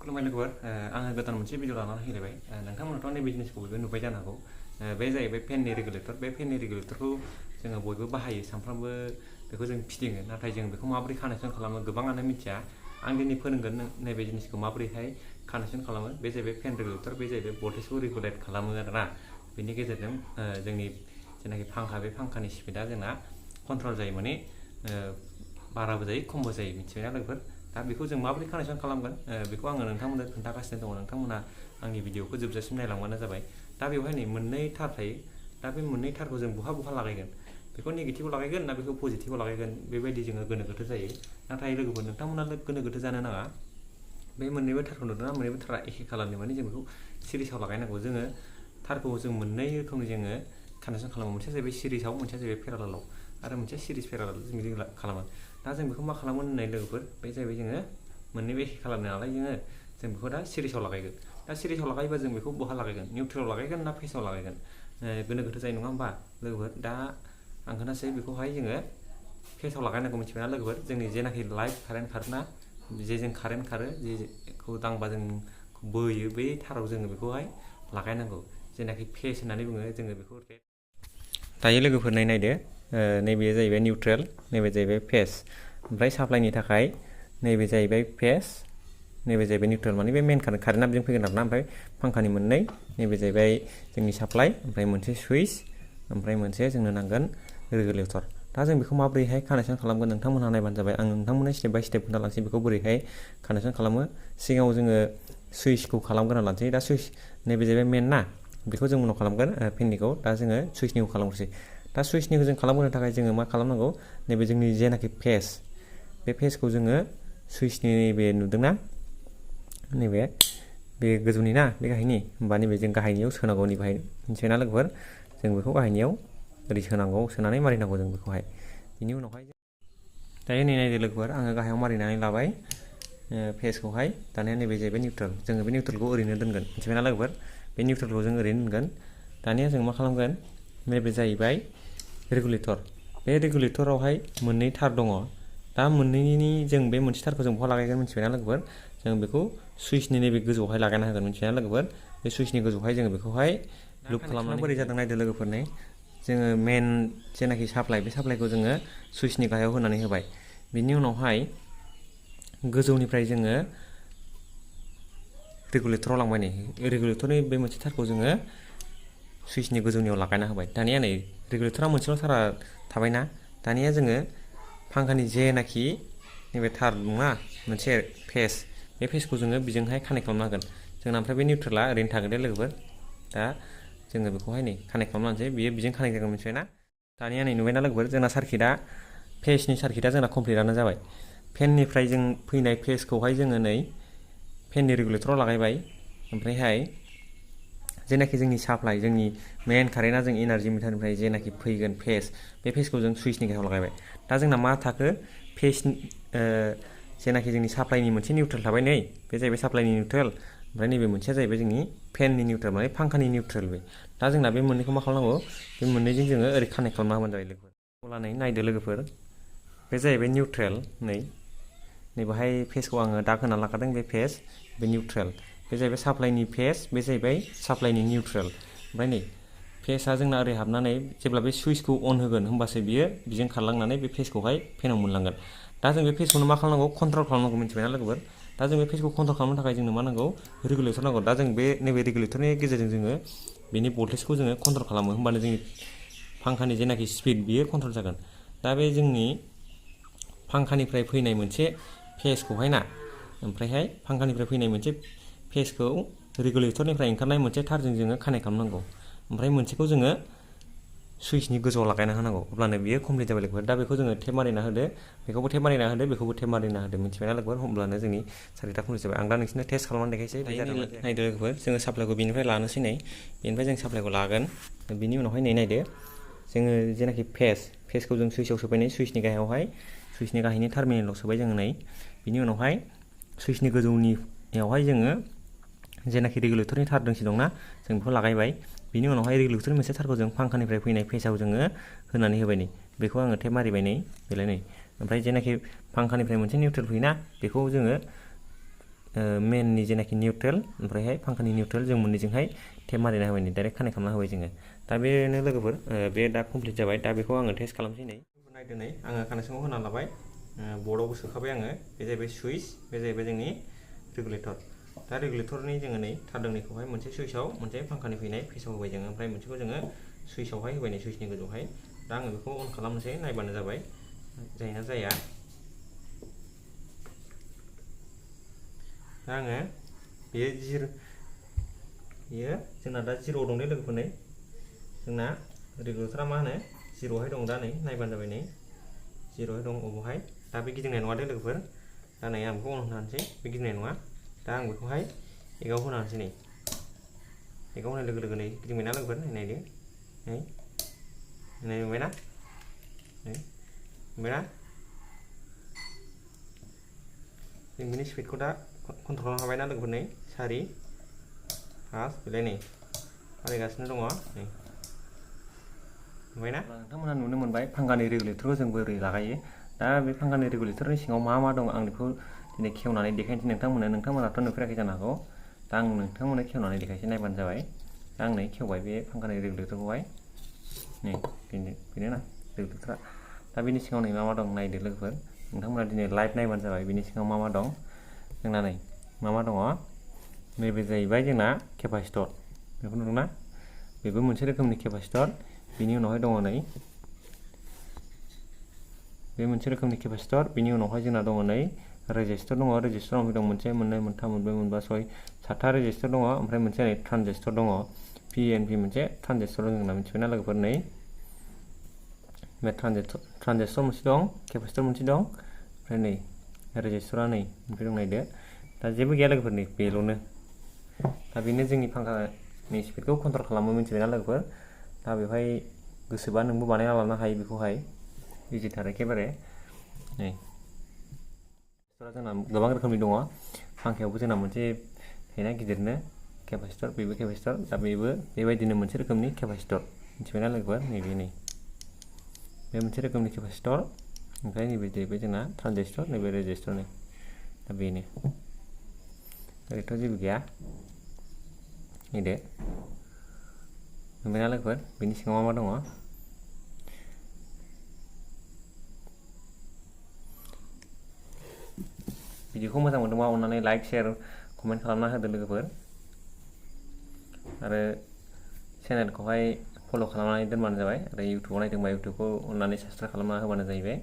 खुलुमबाय लोगोफोर आङो गोदान मोनसे भिडिअ लानानै फैलायबाय नोंथांमोनाथ' नैबे जिनिसखौ बयबो नुबाय जानो हागौ बे जाहैबाय फेननि रेगुलेटर बे फेननि रेगुलेटरखौ जोङो बयबो बाहायो सानफ्रामबो बेखौ जों फिदिङो नाथाय जों बेखौ माबोरै कानेक्सन खालामो गोबाङानो मिथिया आं दिनै फोरोंगोन नैबे जिनिसखौ माबोरैहाय कानेक्सन खालामो बे जाहैबाय फेन रेगुलेटर बे जाहैबाय भल्टेजखौ रेगुलेट खालामो आरोना बेनि गेजेरजों जोंनि जेनाखि फांखा बे फांखानि स्पिडा जोंना कन्ट्रल जायो माने बाराबो जायो खमबो जायो मिथिबायना लोगोफोर दा बेखौ जों माबोरै कानेक्सन खालामगोन बेखौ आङो नोंथांमोननो खोन्थागासिनो दङ नोंथांमोना आंनि भिडिअखौ जोबजासिम नायलांबानो जाबाय दा बेवहाय नै मोननै थार थायो दा बे मोननै थारखौ जों बहा लागायगोन बेखौ नेगेटिभआव लागायगोन ना बेखौ पजिटिभआव लागायगोन बेबायदि जोङो गोनो गोथो जायो नाथाय लोगोफोर नोंथांमोना गोनो गोथो जानो नाङा बे मोननैबो थारखौ नुदोंना मोननैबो थारा एखे खालारनि माने जों बेखौ सिरिसाव लागायनांगौ जोङो थारखौ जों मोननै रोखोमनि जोङो कानेक्सन खालामो मोनसेया जाहैबाय सिरिसाव मोनसेया जाहैबाय पेरालालाव आरो मोनसेया सिरिस पेरालाल जों खालामो दा जों बेखौ मा खालामो होननाय लोगोफोर बे जाहैबाय जोङो मोननैबो एखे खालामनो नालाय जों बेखौ दा सिरिसाव लागायगोन दा सिरिसाव लागायोबा जों बेखौ बहा लागायगोन निउट्रेलाव लागायगोन ना फेसाव लागायगोन गोनो गोथो जायो नङा होमबा लोगोफोर दा आं खोन्थासै बेखौहाय जोङो फेसाव लागायनांगौ मिथिबायना लोगोफोर जोंनि जेनाखि लाइट कारेन्ट खारोना जेजों कारेन्ट खारो जेखौ दांबा जों बोयो बै थाराव जोङो बेखौहाय लागायनांगौ जेनाखि फेस होननानै बुङो जोङो बेखौ दायो लोगोफोर नायदो नैबे जाहैबाय निउट्रेल नैबे जाहैबाय फेस ओमफ्राय साप्लाइनि थाखाय नैबे जाहैबाय फेस नैबे जाहैबाय निउट्रेल माने बे मेन कारेन्टआ बेजों फैगोन आरोना ओमफ्राय फांखानि मोननै नैबे जाहैबाय जोंनि साप्लाइ ओमफ्राय मोनसे सुइच ओमफ्राय मोनसे जोंनो नांगोन रेगुलेटर दा जों बेखौ माबोरैहाय कानेक्सन खालामगोन नोंथांमोनहा नायबानो जाबाय आं नोंथांमोननो स्टेप बाय स्टेप खोन्थालांसै बेखौ बोरैहाय कानेक्सन खालामो सिगाङाव जोङो सुइचखौ खालामग्रोना लानोसै दा सुइच नैबे जाहैबाय मेन ना बेखौ जों उनाव खालामगोन फेननिखौ दा जोङो सुइचनिखौ खालामग्रोसै दा सुइचनिखौ जों खालामहोनो थाखाय जोङो मा खालामनांगौ नैबे जोंनि जेनाखि फेस बे फेसखौ जोङो सुइचनि नैबे नुदोंना नैबे बे गोजौनि ना बे गाहायनि होमबा नैबे जों गाहायनियाव सोनांगौ नै बाहाय मिथिबायना लोगोफोर जों बेखौ गाहायनियाव ओरै सोनांगौ सोनानै मारिनांगौ जों बेखौहाय बिनि उनावहाय दायो नै नायदो लोगोफोर आङो गाहायाव मारिनानै लाबाय फेसखौहाय दानिया नैबे जाहैबाय निउट्रेल जोङो बे निउट्रेलखौ ओरैनो दोनगोन मिथिबायना लोगोफोर बे निउट्रेलखौ जों ओरैनो दोनगोन दानिया जों मा खालामगोन नैबे जाहैबाय रेगुलेटर बे रेगुलेटरावहाय मोननै थार दङ दा मोननैनि जों बे मोनसे थारखौ जों बहा लागायगोन मिथिबायना लोगोफोर जों बेखौ सुइचनि नैबे गोजौआवहाय लागायना होगोन मिथिबायना लोगोफोर बे सुइचनि गोजौआवहाय जोङो बेखौहाय लुप खालामनानै बोरै जादों नायदो लोगोफोरनि जोङो मेन जेनाखि साप्लाइ बे साप्लाइखौ जोङो सुइचनि गाहायाव होनानै होबाय बिनि उनावहाय गोजौनिफ्राय जोङो रेगुलेटराव लांबाय नै रेगुलेटरनि बे मोनसे थारखौ जोङो सुइचनि गोजौनियाव लागायना होबाय दानिया नै रेगुलेटरा मोनसेल' थारा थाबायना दानिया जोङो फांखानि जेनाखि नैबे थार नङा मोनसे फेस बे फेसखौ जोङो बेजोंहाय कानेक्ट खालामना होगोन जोंना ओमफ्राय बे निउट्रेला ओरैनो थागोन दे लोगोफोर दा जोङो बेखौहाय नै कानेक्ट खालामनानैसै बियो बेजों कानेक्ट जागोन मिथिबायना दानिया नै नुबायना लोगोफोर जोंना सार्किटआ फेसनि सार्किटआ जोंना कमप्लिटआनो जाबाय फेननिफ्राय जों फैनाय फेसखौहाय जोङो नै फेननि रेगुलेटराव लागायबाय ओमफ्रायहाय जेनाखि जोंनि साप्लाइ जोंनि मेन कारेन्टआ जों एनार्जि मिटारनिफ्राय जेनाखि फैगोन फेस बे फेसखौ जों सुइचनि गाहायाव लागायबाय दा जोंना मा थाखो फेसनि जेनाखि जोंनि साप्लाइनि मोनसे निउट्रेल थाबाय नै बे जाहैबाय साप्लाइनि निउट्रेल ओमफ्राय नैबे मोनसेया जाहैबाय जोंनि फेननि निउट्रेल माने फांखानि निउट्रेल बे दा जोंना बे मोननैखौ मा खालामनांगौ बे मोननैजों जोङो ओरै कानेक्ट खालामना होबानो जाबाय लोगोफोर अब्ला नै नायदो लोगोफोर बे जाहैबाय निउट्रेल नै बाहाय फेसखौ आङो दाग होना लाखादों बे फेस बे निउट्रेल बे जाहैबाय साप्लाइनि फेस बे जाहैबाय साप्लाइनि निउट्रेल ओमफ्राय नै फेसआ जोंना ओरै हाबनानै जेब्ला बे सुइचखौ अन होगोन होमबासो बियो बेजों खारलांनानै बे फेसखौहाय फेनाव मोनलांगोन दा जों बे फेसखौनो मा खालामनांगौ कन्ट्रल खालामनांगौ मिथिबायना लोगोफोर दा जों बे फेसखौ कन्ट्रल खालामनो थाखाय जोंनो मा नांगौ रेगुलेटर नांगौ दा जों बे नैबे रेगुलेटरनि गेजेरजों जोङो बेनि भल्टेजखौ जोङो कन्ट्रल खालामो होमबानो जोंनि फांखानि जेनाखि स्पिड बियो कन्ट्रल जागोन दा बे जोंनि फांखानिफ्राय फैनाय मोनसे फेसखौहाय ना ओमफ्रायहाय फांखानिफ्राय फैनाय मोनसे फेसखौ रेगुलेटरनिफ्राय ओंखारनाय मोनसे थारजों जोङो कानेक्ट खालामनांगौ ओमफ्राय मोनसेखौ जोङो सुइचनि गोजौआव लागायना होनांगौ अब्लानो बियो कमप्लिट जाबाय लोगोफोर दा बेखौ जोङो टेप मारिना होदो बेखौबो टेप मारिना होदो बेखौबो टेप मारिना होदो मिथिबायना लोगोफोर होमब्लानो जोंनि सार्किटआ कमप्लिट जाबाय आं दा नोंसोरनो टेस्ट खालामनानै देखायसै नायदो लोगोफोर जोङो साप्लाइखौ बेनिफ्राय लानोसै नै बेनिफ्राय जों साप्लाइखौ लागोन बिनि उनावहाय नै नायदो जोङो जेनाखि फेसखौ जों सुइचआव सोबाय नै सुइचनि गाहायावहाय सुइचनि गाहायनि टार्मिनेलाव सोबाय जोङो नै बिनि उनावहाय सुइचनि गोजौनियावहाय जोङो जेनाखि रेगुलेटरनि थार दोंसे दंना जों बेखौ लागायबाय बिनि उनावहाय रेगुलेटरनि मोनसे थारखौ जों फांखानिफ्राय फैनाय फेसाव जोङो होनानै होबाय नै बेखौ आङो टेप मारिबाय नै बेलाय नै ओमफ्राय जेनाखि फांखानिफ्राय मोनसे निउट्रेल फैयोना बेखौ जोङो मेननि जेनाखि निउट्रेल ओमफ्रायहाय फांखानि निउट्रेल जों मोननैजोंहाय टेप मारिना होबाय नै डाइरेक्ट कानेक्ट खालामना होबाय जोङो दा बेनो लोगोफोर बे दा कमप्लिट जाबाय दा बेखौ आङो टेस्ट खालामसै नै नायदो नै आङो कानेक्सनखौ होना लाबाय बर्डआवबो सोखाबाय आङो बे जाहैबाय सुइच बे जाहैबाय जोंनि रेगुलेटर दा रेगुलेटरनि जोङो नै थार दोंनैखौहाय मोनसे सुइचआव मोनसे फांखानि फैनाय फेसाव होबाय जोङो ओमफ्राय मोनसेखौ जोङो सुइचआवहाय होबाय नै सुइचनि गोजौहाय दा आङो बेखौ अन खालामनोसै नायबानो जाबाय जायोना जाया दा आङो बेयो जोंना दा जिर' दं दे लोगोफोर नै जोंना रेगुलेटरा मा होनो जिर'हाय दं दा नै नायबानो जाबाय नै जिर'हाय दं अबावहाय दा बे गिदिंनाय नङा दे लोगोफोर दा नै आं बेखौ अन होनोसै बे गिदिंनाय नङा दा आं बेखौहाय एगाव होनोसै नै एगाव होनाय लोगो लोगो नै गिदिंबायना लोगोफोर नायदो नै नुबायना नै नुबायना जों बिनि स्पिडखौ दा कन्ट्रल खालामनो हाबायना लोगोफोर नै 4 5 बेलाय नै बारायगासिनो दङ नै नुबायना नोंथांमोनहा नुनो मोनबाय फांखानि रेगुलेटरखौ जों बोरै लागायो दा बे फांखानि रेगुलेटरनि सिङाव मा दं आं बेखौ दिनै खेवनानै देखायनोसै नोंथांमोनाथ' नुफेराखै जानो हागौ दा आं नोंथांमोननो खेवनानै देखायनोसै नायबानो जाबाय दा आं नै खेवबाय बे फांखानि रेगुलेटरखौहाय नै बेनो ना रेगुलेटरा दा बेनि सिङाव नै मा दं नायदो लोगोफोर नोंथांमोना दिनै लाइभ नायबानो जाबाय बेनि सिङाव मा दं जोंना नै मा दङ नैबे जाहैबाय जोंना केपासिटर बेखौ नुदोंना बेबो मोनसे रोखोमनि केपासिटर बिनि उनावहाय दङ नै बे मोनसे रोखोमनि केपासिटर बिनि उनावहाय जोंना दङ नै रेजिस्टर दङ रेजिस्टराव दं मोनसे मोननै मोनथाम मोनब्रै मोनबा 6 7था रेजिस्टर दङ ओमफ्राय मोनसे नै ट्रान्जिस्टर दङ पिएनपि मोनसे ट्रान्जिस्टर दं जोंना मिथिबायना लोगोफोर नै बे ट्रान्जिस्टर मोनसे दं केपासिटर मोनसे दं ओमफ्राय नै रेजिस्टरा नै ओमफ्राय दं नायदो दा जेबो गैया लोगोफोर नै बेल'नो दा बेनो जोंनि फांखानि स्पिडखौ कन्ट्रल खालामो मिथिबायना लोगोफोर दा बेवहाय गोसोबा नोंबो बानायना लानो हायो बेखौहाय इजिथार एखेबारे नै जोंना गोबां रोखोमनि दङ फांखायावबो जोंना मोनसे थायोना गिदिरनो केपासिटर बेबो केपासिटर दा बेबो बेबायदिनो मोनसे रोखोमनि केपासिटर मिथिबायना लोगोफोर नैबे नै बे मोनसे रोखोमनि केपासिटर ओमफ्राय नैबे जाहैबाय जोंना ट्रान्जिस्टर नैबे रेजिस्टर नै दा बेनो ओरैथ' जेबो गैया नायदो नुबायना लोगोफोर बेनि सिङाव मा दङ भिडिअखौ मोजां मोनदोंबा अन्नानै लाइक शेयार कमेन्ट खालामना होदो लोगोफोर आरो चेनेलखौहाय फल' खालामनानै दोनबानो जाबाय आरो इउटुबाव नायदोंबा इउटुबखौ अन्नानै साबसक्राइब खालामना होबानो जाहैबाय